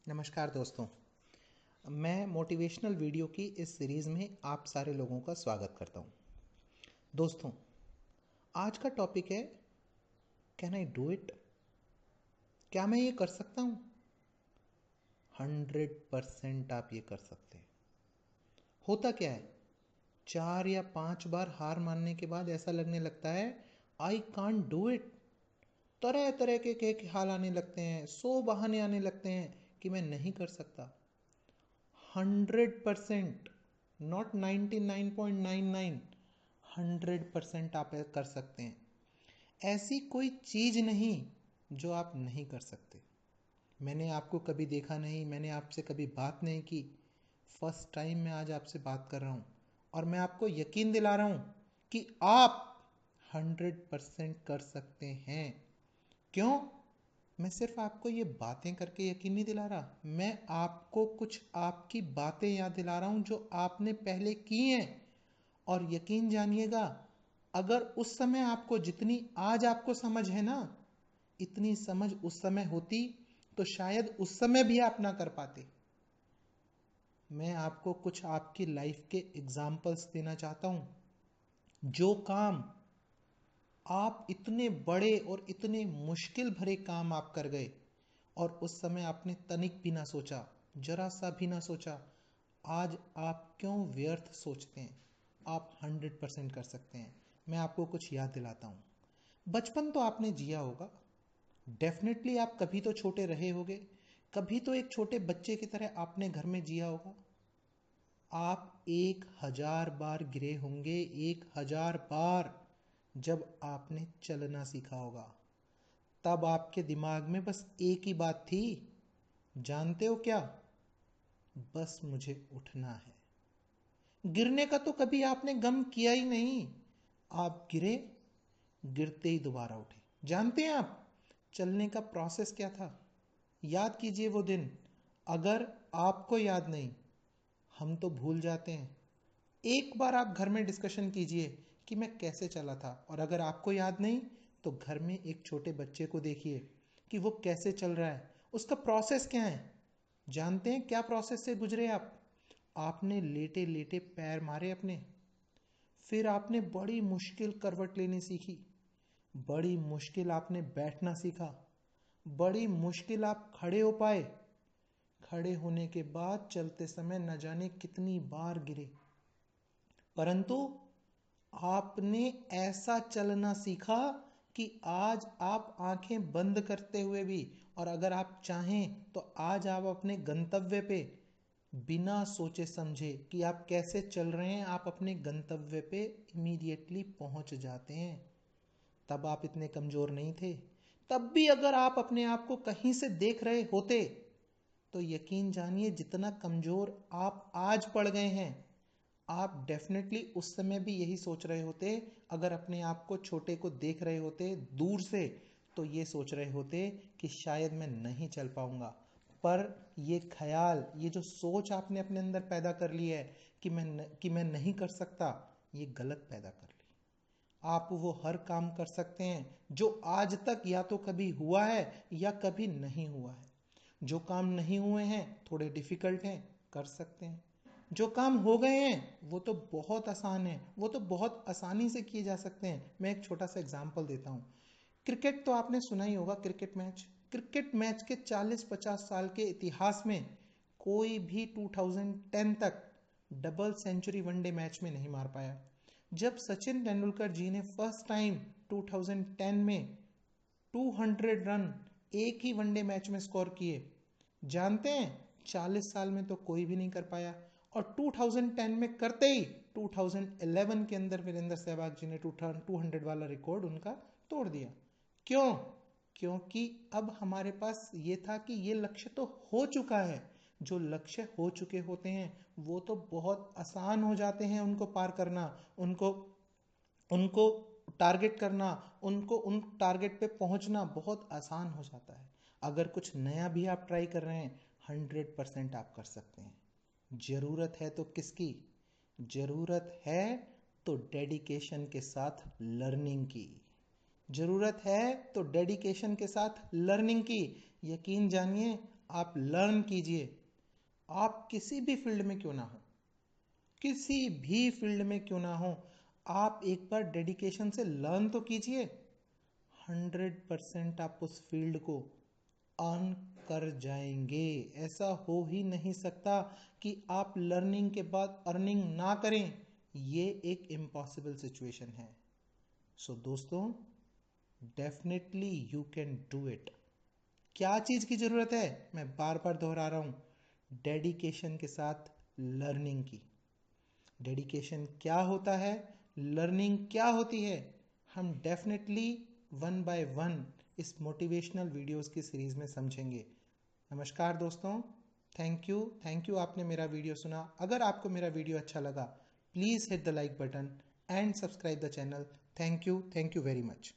नमस्कार दोस्तों। मैं मोटिवेशनल वीडियो की इस सीरीज़ में आप सारे लोगों का स्वागत करता हूं। दोस्तों, आज का टॉपिक है कैन आई डू इट। क्या मैं ये कर सकता हूं? 100% आप ये कर सकते हैं। होता क्या है, 4 या 5 बार हार मानने के बाद ऐसा लगने लगता है आई कांट डू इट। तरह तरह के ख्याल आने लगते हैं, 100 बहाने आने लगते हैं कि मैं नहीं कर सकता। 100%, नॉट 99.99, 100% आप कर सकते हैं। ऐसी कोई चीज़ नहीं जो आप नहीं कर सकते। मैंने आपको कभी देखा नहीं, मैंने आपसे कभी बात नहीं की। फर्स्ट टाइम मैं आज आपसे बात कर रहा हूँ और मैं आपको यकीन दिला रहा हूँ कि आप 100% कर सकते हैं। क्यों? मैं सिर्फ आपको ये बातें करके यकीन नहीं दिला रहा, मैं आपको कुछ आपकी बातें याद दिला रहा हूं जो आपने पहले की हैं। और यकीन जानिएगा, अगर उस समय आपको जितनी आज आपको समझ है ना, इतनी समझ उस समय होती तो शायद उस समय भी आप ना कर पाते। मैं आपको कुछ आपकी लाइफ के एग्जाम्पल्स देना चाहता हूं। जो काम आप इतने बड़े और इतने मुश्किल भरे काम आप कर गए और उस समय आपने तनिक भी ना सोचा, जरा सा भी ना सोचा, आज आप क्यों व्यर्थ सोचते हैं? आप 100% कर सकते हैं। मैं आपको कुछ याद दिलाता हूँ। बचपन तो आपने जिया होगा, डेफिनेटली आप कभी तो छोटे रहे होगे, कभी तो एक छोटे बच्चे की तरह आपने घर में जिया होगा। आप 1000 बार गिरे होंगे, 1000 बार, जब आपने चलना सीखा होगा। तब आपके दिमाग में बस एक ही बात थी, जानते हो क्या? बस मुझे उठना है। गिरने का तो कभी आपने गम किया ही नहीं। आप गिरे, गिरते ही दोबारा उठे। जानते हैं आप चलने का प्रोसेस क्या था? याद कीजिए वो दिन। अगर आपको याद नहीं, हम तो भूल जाते हैं। एक बार आप घर में डिस्कशन कीजिए कि मैं कैसे चला था, और अगर आपको याद नहीं तो घर में एक छोटे बच्चे को देखिए कि वो कैसे चल रहा है, उसका प्रोसेस क्या है। जानते हैं क्या प्रोसेस से गुजरे आप? आपने लेटे लेटे पैर मारे अपने, फिर आपने बड़ी मुश्किल करवट लेनी सीखी, बड़ी मुश्किल आपने बैठना सीखा, बड़ी मुश्किल आप खड़े हो पाए। खड़े होने के बाद चलते समय न जाने कितनी बार गिरे, परंतु आपने ऐसा चलना सीखा कि आज आप आंखें बंद करते हुए भी, और अगर आप चाहें तो आज आप अपने गंतव्य पे बिना सोचे समझे कि आप कैसे चल रहे हैं, आप अपने गंतव्य पे इमीडिएटली पहुंच जाते हैं। तब आप इतने कमजोर नहीं थे। तब भी अगर आप अपने आप को कहीं से देख रहे होते तो यकीन जानिए, जितना कमजोर आप आज पड़ गए हैं, आप डेफिनेटली उस समय भी यही सोच रहे होते। अगर अपने आप को छोटे को देख रहे होते दूर से तो ये सोच रहे होते कि शायद मैं नहीं चल पाऊंगा। पर ये ख्याल, ये जो सोच आपने अपने अंदर पैदा कर ली है कि मैं नहीं कर सकता, ये गलत पैदा कर ली। आप वो हर काम कर सकते हैं जो आज तक या तो कभी हुआ है या कभी नहीं हुआ है। जो काम नहीं हुए हैं, थोड़े डिफिकल्ट हैं, कर सकते हैं। जो काम हो गए हैं वो तो बहुत आसान है, वो तो बहुत आसानी से किए जा सकते हैं। मैं एक छोटा सा एग्जांपल देता हूँ। क्रिकेट तो आपने सुना ही होगा। क्रिकेट मैच के 40-50 साल के इतिहास में कोई भी 2010 तक डबल सेंचुरी वनडे मैच में नहीं मार पाया। जब सचिन तेंदुलकर जी ने फर्स्ट टाइम 2010 में 200 रन एक ही वनडे मैच में स्कोर किए, जानते हैं 40 साल में तो कोई भी नहीं कर पाया। और 2010 में करते ही 2011 के अंदर वीरेंद्र सहवाग जी ने 200 वाला रिकॉर्ड उनका तोड़ दिया। क्यों? क्योंकि अब हमारे पास ये था कि ये लक्ष्य तो हो चुका है। जो लक्ष्य हो चुके होते हैं वो तो बहुत आसान हो जाते हैं उनको पार करना, उनको उनको टारगेट करना, उनको उन टारगेट पे पहुंचना बहुत आसान हो जाता है। अगर कुछ नया भी आप ट्राई कर रहे हैं, 100% आप कर सकते हैं। जरूरत है तो किसकी? जरूरत है तो डेडिकेशन के साथ लर्निंग की। जरूरत है तो डेडिकेशन के साथ लर्निंग की। यकीन जानिए, आप लर्न कीजिए। आप किसी भी फील्ड में क्यों ना हो, किसी भी फील्ड में क्यों ना हो, आप एक बार डेडिकेशन से लर्न तो कीजिए। 100% आप उस फील्ड को अर्न कर जाएंगे। ऐसा हो ही नहीं सकता कि आप लर्निंग के बाद अर्निंग ना करें। ये एक इम्पॉसिबल सिचुएशन है। सो दोस्तों, definitely you can do it. क्या चीज़ की ज़रूरत है? मैं बार बार दोहरा रहा हूँ, डेडिकेशन के साथ लर्निंग की। डेडिकेशन क्या होता है, लर्निंग क्या होती है, हम डेफिनेटली वन बाय वन इस मोटिवेशनल वीडियोस की सीरीज में समझेंगे। नमस्कार दोस्तों, थैंक यू आपने मेरा वीडियो सुना। अगर आपको मेरा वीडियो अच्छा लगा, please hit the like button and subscribe the channel. Thank you very much.